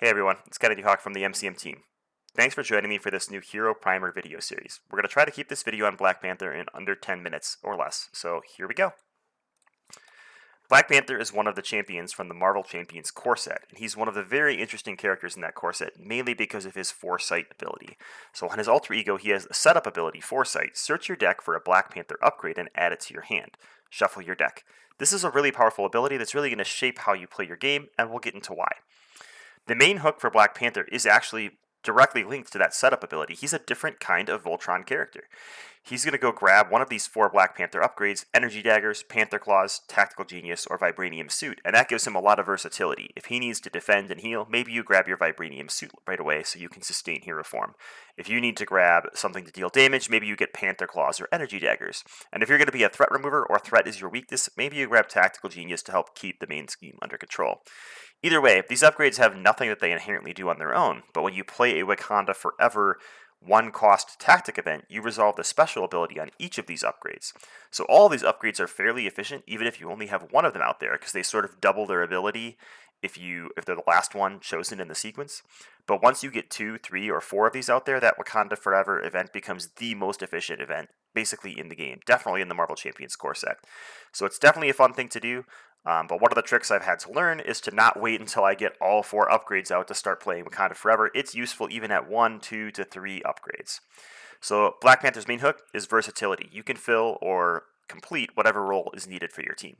Hey everyone, it's KennedyHawk from the MCM team. Thanks for joining me for this new Hero Primer video series. We're going to try to keep this video on Black Panther in under 10 minutes or less, so here we go. Black Panther is one of the champions from the Marvel Champions core set, and he's one of the very interesting characters in that core set, mainly because of his Foresight ability. So on his alter ego, he has the setup ability, Foresight. Search your deck for a Black Panther upgrade and add it to your hand. Shuffle your deck. This is a really powerful ability that's really going to shape how you play your game, and we'll get into why. The main hook for Black Panther is actually directly linked to that setup ability. He's a different kind of Voltron character. He's going to go grab one of these 4 Black Panther upgrades, Energy Daggers, Panther Claws, Tactical Genius, or Vibranium Suit, and that gives him a lot of versatility. If he needs to defend and heal, maybe you grab your Vibranium Suit right away so you can sustain hero form. If you need to grab something to deal damage, maybe you get Panther Claws or Energy Daggers. And if you're going to be a threat remover or threat is your weakness, maybe you grab Tactical Genius to help keep the main scheme under control. Either way, these upgrades have nothing that they inherently do on their own, but when you play a Wakanda Forever one-cost tactic event, you resolve the special ability on each of these upgrades. So all these upgrades are fairly efficient, even if you only have one of them out there, because they sort of double their ability if they're the last one chosen in the sequence. But once you get 2, 3, or 4 of these out there, that Wakanda Forever event becomes the most efficient event, basically in the game, definitely in the Marvel Champions core set. So it's definitely a fun thing to do. But one of the tricks I've had to learn is to not wait until I get all 4 upgrades out to start playing Wakanda Forever. It's useful even at 1, 2, to 3 upgrades. So Black Panther's main hook is versatility. You can fill or complete whatever role is needed for your team.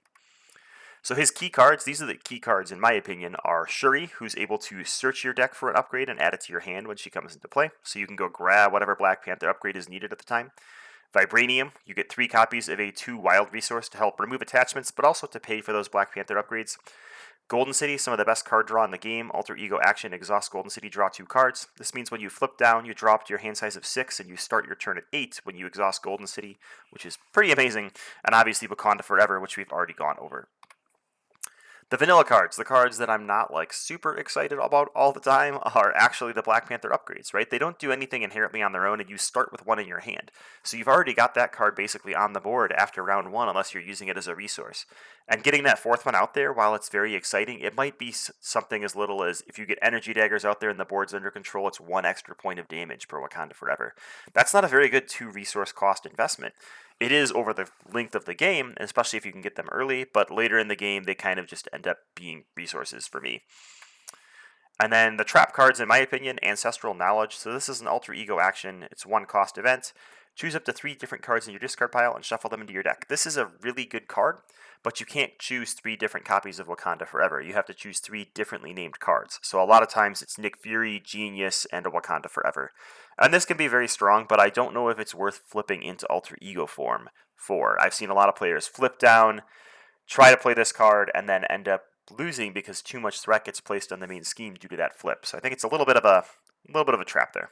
So his key cards, these are the key cards in my opinion, are Shuri, who's able to search your deck for an upgrade and add it to your hand when she comes into play. So you can go grab whatever Black Panther upgrade is needed at the time. Vibranium, you get 3 copies of a 2 wild resource to help remove attachments, but also to pay for those Black Panther upgrades. Golden City, some of the best card draw in the game. Alter Ego Action, exhaust Golden City, draw 2 cards. This means when you flip down, you drop to your hand size of 6, and you start your turn at 8 when you exhaust Golden City, which is pretty amazing. And obviously Wakanda Forever, which we've already gone over. The vanilla cards, the cards that I'm not like super excited about all the time, are actually the Black Panther upgrades, right? They don't do anything inherently on their own, and you start with 1 in your hand. So you've already got that card basically on the board after round 1, unless you're using it as a resource. And getting that 4th one out there, while it's very exciting, it might be something as little as if you get Energy Daggers out there and the board's under control, it's 1 extra point of damage per Wakanda Forever. That's not a very good 2 resource cost investment. It is over the length of the game, especially if you can get them early, but later in the game, they kind of just end up being resources for me. And then the trap cards, in my opinion, Ancestral Knowledge. So this is an alter ego action. It's 1 cost event. Choose up to 3 different cards in your discard pile and shuffle them into your deck. This is a really good card, but you can't choose 3 different copies of Wakanda Forever. You have to choose 3 differently named cards. So a lot of times it's Nick Fury, Genius, and a Wakanda Forever. And this can be very strong, but I don't know if it's worth flipping into alter ego form for. I've seen a lot of players flip down, try to play this card, and then end up losing because too much threat gets placed on the main scheme due to that flip. So I think it's a little bit of a trap there.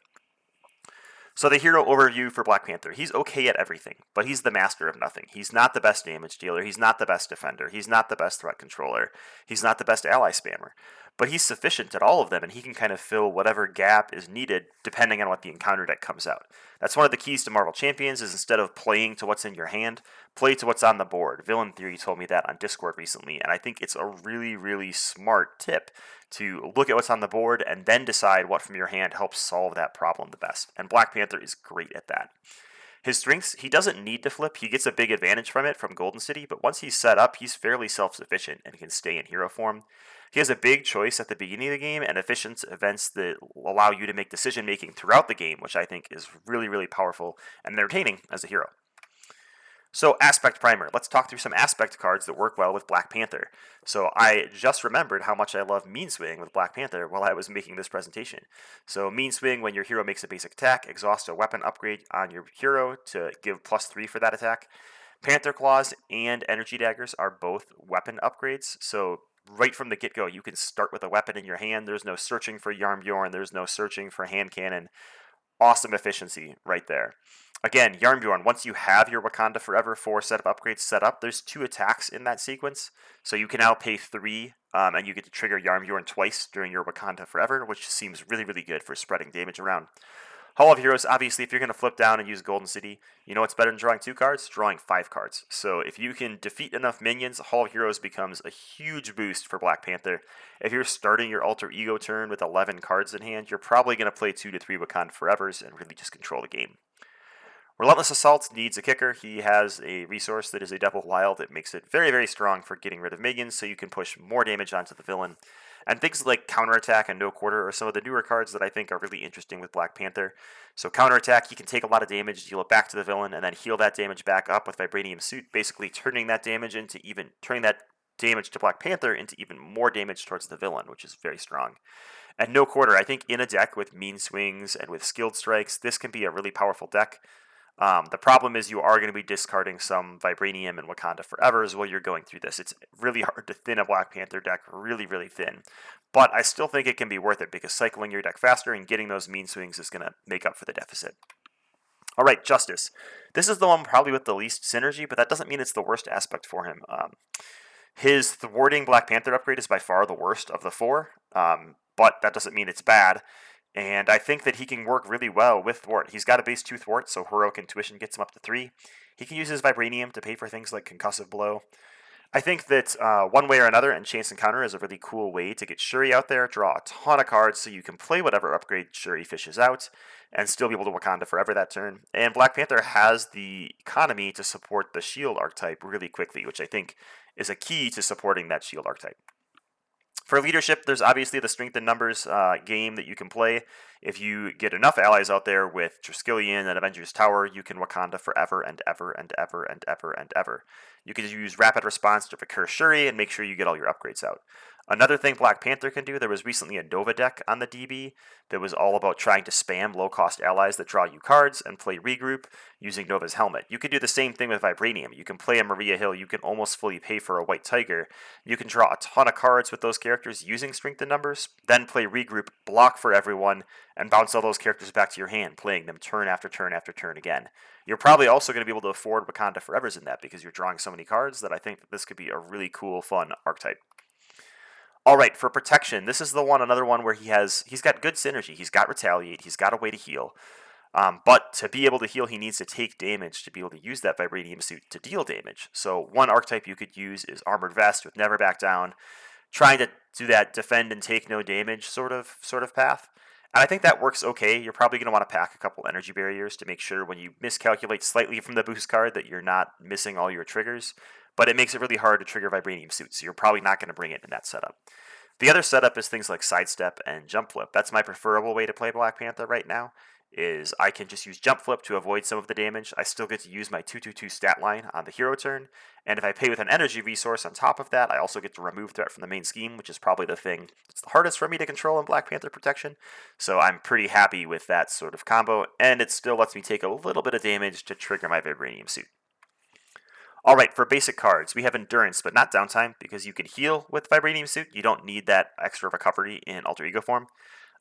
So the hero overview for Black Panther. He's okay at everything, but he's the master of nothing. He's not the best damage dealer. He's not the best defender. He's not the best threat controller. He's not the best ally spammer. But he's sufficient at all of them, and he can kind of fill whatever gap is needed depending on what the encounter deck comes out. That's one of the keys to Marvel Champions is instead of playing to what's in your hand, play to what's on the board. Villain Theory told me that on Discord recently, and I think it's a really, really smart tip to look at what's on the board and then decide what from your hand helps solve that problem the best. And Black Panther is great at that. His strengths, he doesn't need to flip. He gets a big advantage from it from Golden City, but once he's set up, he's fairly self-sufficient and can stay in hero form. He has a big choice at the beginning of the game and efficient events that allow you to make decision-making throughout the game, which I think is really, really powerful and entertaining as a hero. So Aspect Primer. Let's talk through some Aspect cards that work well with Black Panther. So I just remembered how much I love Mean Swing with Black Panther while I was making this presentation. So Mean Swing, when your hero makes a basic attack, exhaust a weapon upgrade on your hero to give +3 for that attack. Panther Claws and Energy Daggers are both weapon upgrades, so right from the get-go, you can start with a weapon in your hand. There's no searching for Yarnbjorn. There's no searching for hand cannon. Awesome efficiency right there. Again, Yarnbjorn, once you have your Wakanda Forever 4 setup upgrades set up, there's 2 attacks in that sequence. So you can now pay 3, and you get to trigger Yarnbjorn twice during your Wakanda Forever, which seems really, really good for spreading damage around. Hall of Heroes, obviously, if you're going to flip down and use Golden City, you know what's better than drawing 2 cards? Drawing 5 cards. So if you can defeat enough minions, Hall of Heroes becomes a huge boost for Black Panther. If you're starting your Alter Ego turn with 11 cards in hand, you're probably going to play 2 to 3 Wakanda Forevers and really just control the game. Relentless Assault needs a kicker. He has a resource that is a Devil Wild that makes it very, very strong for getting rid of minions, so you can push more damage onto the villain. And things like Counterattack and No Quarter are some of the newer cards that I think are really interesting with Black Panther. So Counterattack, he can take a lot of damage, deal it back to the villain, and then heal that damage back up with Vibranium Suit, basically turning that damage to Black Panther into even more damage towards the villain, which is very strong. And No Quarter, I think in a deck with Mean Swings and with Skilled Strikes, this can be a really powerful deck. The problem is you are going to be discarding some Vibranium and Wakanda Forevers while you're going through this. It's really hard to thin a Black Panther deck really, really thin. But I still think it can be worth it because cycling your deck faster and getting those Mean Swings is going to make up for the deficit. All right, Justice. This is the one probably with the least synergy, but that doesn't mean it's the worst aspect for him. His thwarting Black Panther upgrade is by far the worst of the 4, but that doesn't mean it's bad. And I think that he can work really well with Thwart. He's got a base 2 Thwart, so Heroic Intuition gets him up to 3. He can use his Vibranium to pay for things like Concussive Blow. I think that one way or another, Enchant Encounter is a really cool way to get Shuri out there, draw a ton of cards so you can play whatever upgrade Shuri fishes out, and still be able to Wakanda Forever that turn. And Black Panther has the economy to support the Shield archetype really quickly, which I think is a key to supporting that Shield archetype. For leadership, there's obviously the strength in numbers game that you can play. If you get enough allies out there with Triskelion and Avengers Tower, you can Wakanda forever and ever and ever and ever and ever. You can use Rapid Response to recur Shuri and make sure you get all your upgrades out. Another thing Black Panther can do, there was recently a Nova deck on the DB that was all about trying to spam low-cost allies that draw you cards and play Regroup using Nova's Helmet. You can do the same thing with Vibranium. You can play a Maria Hill. You can almost fully pay for a White Tiger. You can draw a ton of cards with those characters using Strength in Numbers, then play Regroup, block for everyone, and bounce all those characters back to your hand, playing them turn after turn after turn again. You're probably also going to be able to afford Wakanda Forevers in that because you're drawing so many cards that I think that this could be a really cool, fun archetype. All right, for protection, this is another one where he's got good synergy. He's got Retaliate. He's got a way to heal. But to be able to heal, he needs to take damage to be able to use that Vibranium Suit to deal damage. So one archetype you could use is Armored Vest with Never Back Down, trying to do that defend and take no damage sort of path. And I think that works okay. You're probably going to want to pack a couple energy barriers to make sure when you miscalculate slightly from the boost card that you're not missing all your triggers. But it makes it really hard to trigger Vibranium Suit, so you're probably not going to bring it in that setup. The other setup is things like Sidestep and Jump Flip. That's my preferable way to play Black Panther right now, is I can just use Jump Flip to avoid some of the damage. I still get to use my 2/2/2 stat line on the hero turn, and if I pay with an energy resource on top of that, I also get to remove threat from the main scheme, which is probably the thing that's the hardest for me to control in Black Panther protection. So I'm pretty happy with that sort of combo, and it still lets me take a little bit of damage to trigger my Vibranium Suit. Alright, for basic cards, we have Endurance, but not Downtime, because you can heal with Vibranium Suit. You don't need that extra recovery in Alter Ego form.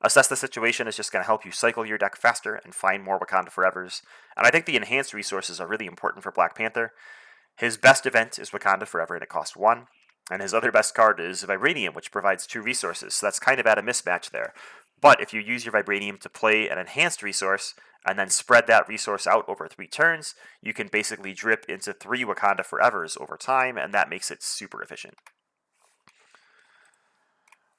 Assess the Situation is just going to help you cycle your deck faster and find more Wakanda Forevers. And I think the enhanced resources are really important for Black Panther. His best event is Wakanda Forever, and it costs 1. And his other best card is Vibranium, which provides 2 resources, so that's kind of at a mismatch there. But if you use your Vibranium to play an enhanced resource, and then spread that resource out over 3 turns, you can basically drip into 3 Wakanda Forevers over time, and that makes it super efficient.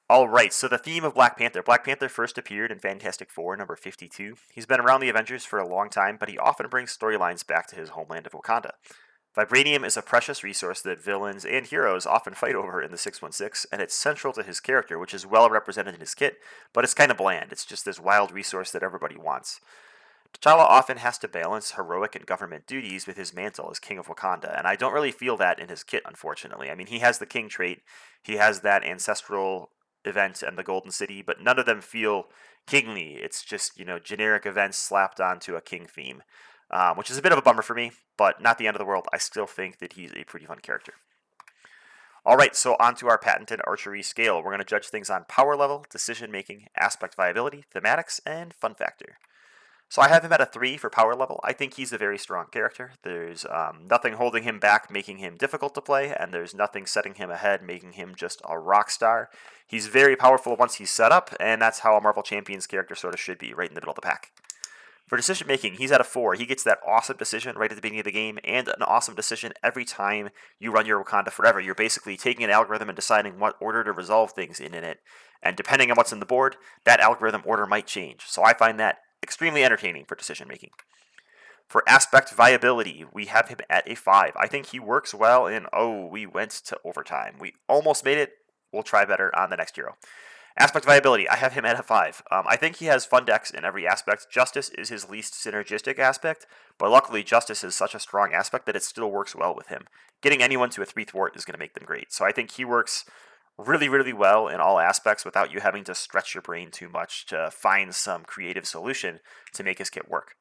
Alright, so the theme of Black Panther. Black Panther first appeared in Fantastic Four, number 52. He's been around the Avengers for a long time, but he often brings storylines back to his homeland of Wakanda. Vibranium is a precious resource that villains and heroes often fight over in the 616, and it's central to his character, which is well represented in his kit, but it's kind of bland. It's just this wild resource that everybody wants. T'Challa often has to balance heroic and government duties with his mantle as King of Wakanda, and I don't really feel that in his kit, unfortunately. I mean, he has the King trait, he has that ancestral event and the Golden City, but none of them feel kingly. It's just, generic events slapped onto a king theme, which is a bit of a bummer for me, but not the end of the world. I still think that he's a pretty fun character. Alright, so on to our patented archery scale. We're going to judge things on power level, decision making, aspect viability, thematics, and fun factor. So I have him at a 3 for power level. I think he's a very strong character. There's nothing holding him back, making him difficult to play, and there's nothing setting him ahead, making him just a rock star. He's very powerful once he's set up, and that's how a Marvel Champions character sort of should be, right in the middle of the pack. For decision making, he's at a 4. He gets that awesome decision right at the beginning of the game, and an awesome decision every time you run your Wakanda Forever. You're basically taking an algorithm and deciding what order to resolve things in it. And depending on what's in the board, that algorithm order might change. So I find that extremely entertaining for decision making. For aspect viability, we have him at a 5. I think he works well in, we went to overtime. We almost made it. We'll try better on the next hero. Aspect viability, I have him at a 5. I think he has fun decks in every aspect. Justice is his least synergistic aspect, but luckily Justice is such a strong aspect that it still works well with him. Getting anyone to a 3 thwart is going to make them great. So I think he works really, really well in all aspects without you having to stretch your brain too much to find some creative solution to make his kit work.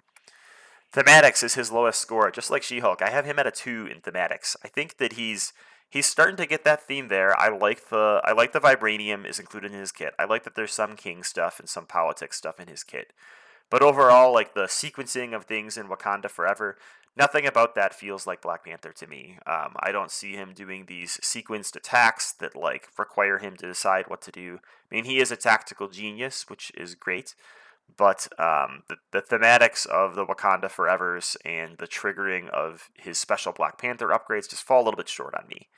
Thematics is his lowest score, just like She-Hulk. I have him at a 2 in thematics. I think that he's starting to get that theme there. I like the vibranium is included in his kit. I like that there's some king stuff and some politics stuff in his kit. But overall, like the sequencing of things in Wakanda Forever, nothing about that feels like Black Panther to me. I don't see him doing these sequenced attacks that like require him to decide what to do. I mean, he is a tactical genius, which is great. But the thematics of the Wakanda Forevers and the triggering of his special Black Panther upgrades just fall a little bit short on me.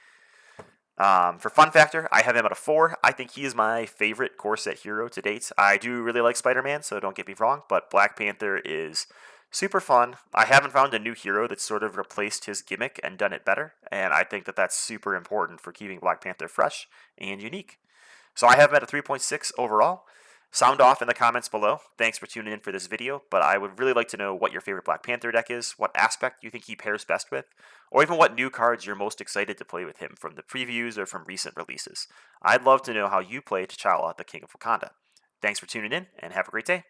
For fun factor, I have him at a 4. I think he is my favorite core set hero to date. I do really like Spider-Man, so don't get me wrong, but Black Panther is super fun. I haven't found a new hero that's sort of replaced his gimmick and done it better, and I think that that's super important for keeping Black Panther fresh and unique. So I have him at a 3.6 overall. Sound off in the comments below. Thanks for tuning in for this video, but I would really like to know what your favorite Black Panther deck is, what aspect you think he pairs best with, or even what new cards you're most excited to play with him from the previews or from recent releases. I'd love to know how you play T'Challa, the King of Wakanda. Thanks for tuning in, and have a great day.